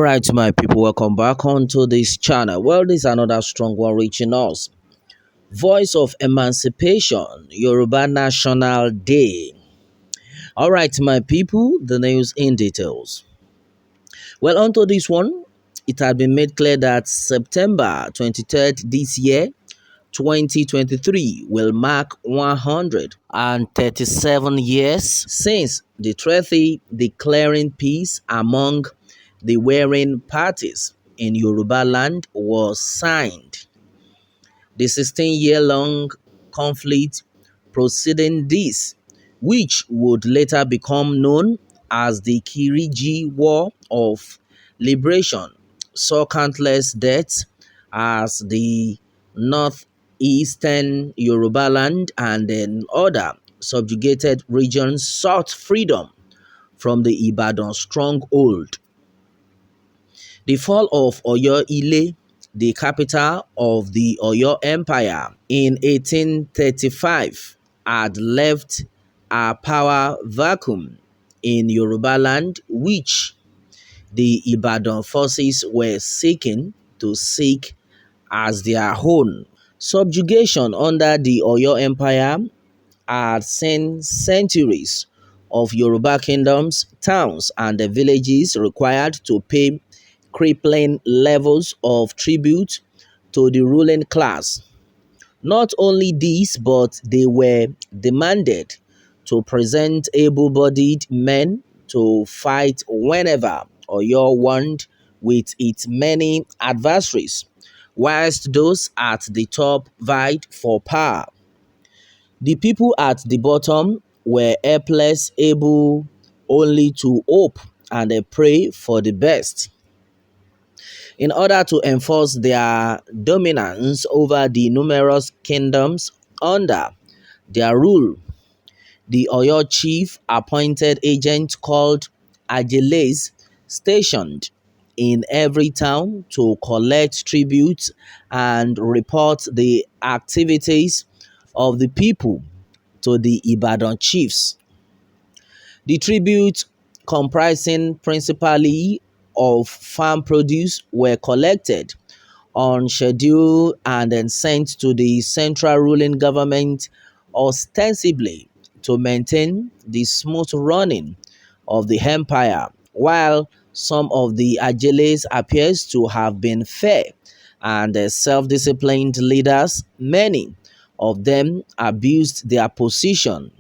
Right, my people, welcome back onto this channel. Well, this is another strong one reaching us. Voice of Emancipation, Yoruba National Day. All right, my people, the news in details. Well, onto this one, it had been made clear that September 23rd this year, 2023, will mark 137 years since the treaty declaring peace among the warring parties in Yoruba land was signed. The 16-year-long conflict preceding this, which would later become known as the Kiriji War of Liberation, saw countless deaths as the northeastern Yoruba land and then other subjugated regions sought freedom from the Ibadan stronghold. The fall of Oyo-Ile, the capital of the Oyo Empire, in 1835 had left a power vacuum in Yoruba land, which the Ibadan forces were seeking to seek as their own. Subjugation under the Oyo Empire had seen centuries of Yoruba kingdoms, towns, and the villages required to pay crippling levels of tribute to the ruling class. Not only this, but they were demanded to present able-bodied men to fight whenever Oyo warned with its many adversaries, whilst those at the top vied for power. The people at the bottom were helpless, able only to hope and pray for the best. In order to enforce their dominance over the numerous kingdoms under their rule, the Oyo chief appointed agents called Ajeles stationed in every town to collect tribute and report the activities of the people to the Ibadan chiefs. The tribute, comprising principally of farm produce, were collected on schedule and then sent to the central ruling government, ostensibly to maintain the smooth running of the empire, while some of the Ajeles appears to have been fair and self-disciplined leaders. Many of them abused their position.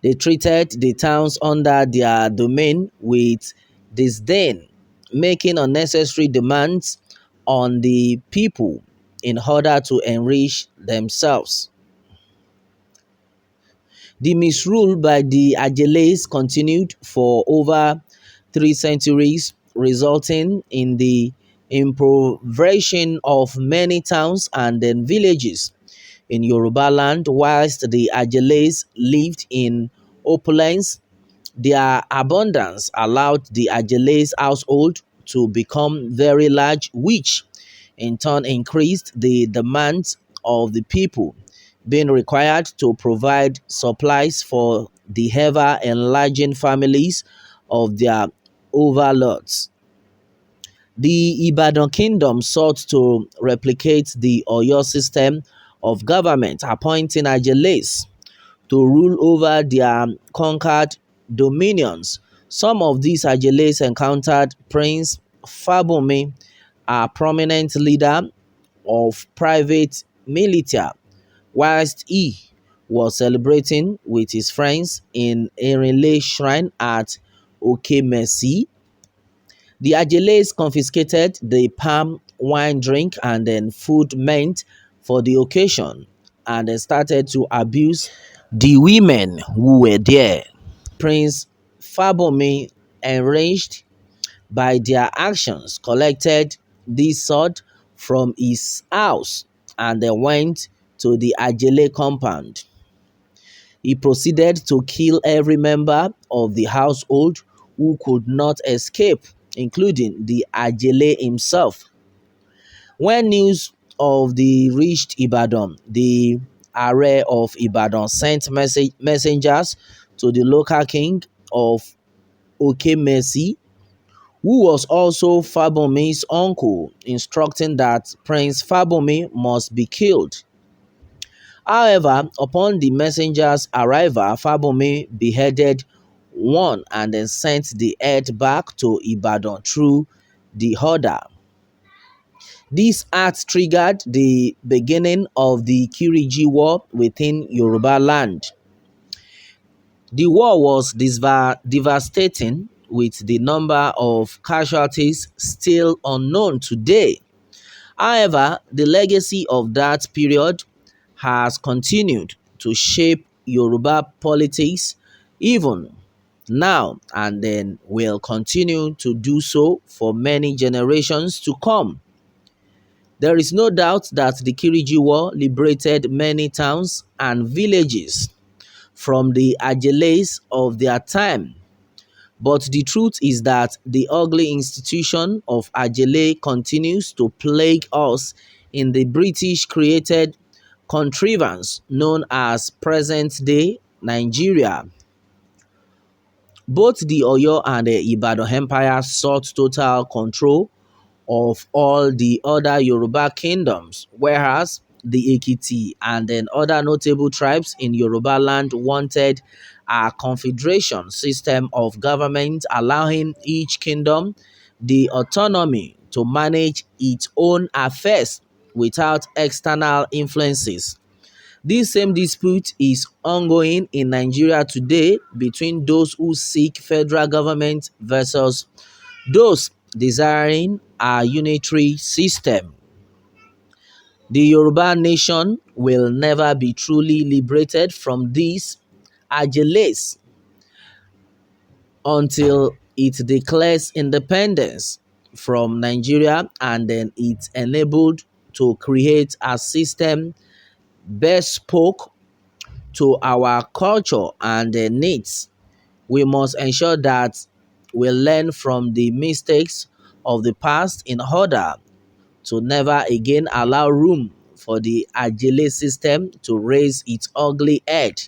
They treated the towns under their domain with disdain, making unnecessary demands on the people in order to enrich themselves. The misrule by the Ajeles continued for over 3 centuries, resulting in the impoverishing of many towns and then villages in Yoruba land. Whilst the Ajeles lived in opulence, their abundance allowed the Ajeles household to become very large, which in turn increased the demands of the people, being required to provide supplies for the ever enlarging families of their overlords. The Ibadan kingdom sought to replicate the Oyo system of government, appointing Ajeles to rule over their conquered dominions. Some of these Ajeles encountered Prince Fabumi, a prominent leader of private militia, whilst he was celebrating with his friends in Erinle Shrine at Okemesi. The Ajeles confiscated the palm wine drink and then food meant for the occasion and then started to abuse the women who were there. Prince Fabumi, enraged by their actions, collected this sword from his house and then went to the Ajele compound. He proceeded to kill every member of the household who could not escape, including the Ajele himself. When news of the reached Ibadan, the Are of Ibadan sent messengers to the local king of Okemesi, who was also Fabomi's uncle, instructing that Prince Fabomi must be killed. However, upon the messenger's arrival, Fabomi beheaded one and then sent the head back to Ibadan through the order. This act triggered the beginning of the Kiriji War within Yoruba land. The war was devastating, with the number of casualties still unknown today. However, the legacy of that period has continued to shape Yoruba politics even now, and then will continue to do so for many generations to come. There is no doubt that the Kiriji War liberated many towns and villages from the Ajeles of their time. But the truth is that the ugly institution of Ajele continues to plague us in the British created contrivance known as present day Nigeria. Both the Oyo and the Ibadan Empire sought total control of all the other Yoruba kingdoms, whereas the Ekiti and then other notable tribes in Yoruba land wanted a confederation system of government allowing each kingdom the autonomy to manage its own affairs without external influences. This same dispute is ongoing in Nigeria today between those who seek federal government versus those desiring a unitary system. The Yoruba nation will never be truly liberated from these ageles until it declares independence from Nigeria, and then it's enabled to create a system best spoke to our culture and their needs. We must ensure that we learn from the mistakes of the past in order to never again allow room for the Ajele system to raise its ugly head.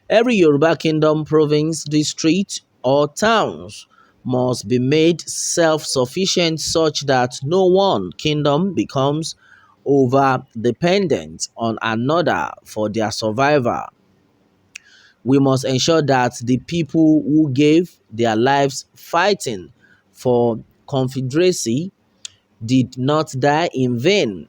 Every Yoruba kingdom, province, district, or towns must be made self-sufficient such that no one kingdom becomes over-dependent on another for their survival. We must ensure that the people who gave their lives fighting for confederacy did not die in vain.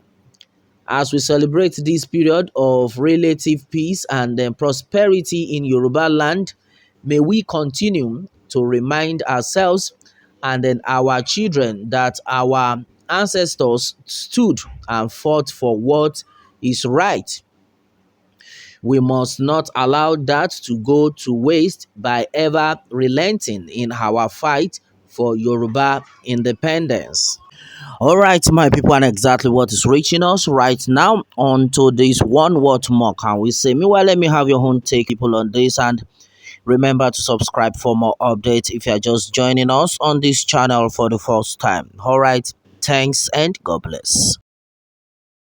As we celebrate this period of relative peace and prosperity in Yoruba land, may we continue to remind ourselves and then our children that our ancestors stood and fought for what is right. We must not allow that to go to waste by ever relenting in our fight for Yoruba independence. All right, my people, and exactly what is reaching us right now onto this one word more can we say. Meanwhile, let me have your own take, people, on this, and remember to subscribe for more updates if you are just joining us on this channel for the first time. All right, thanks and God bless.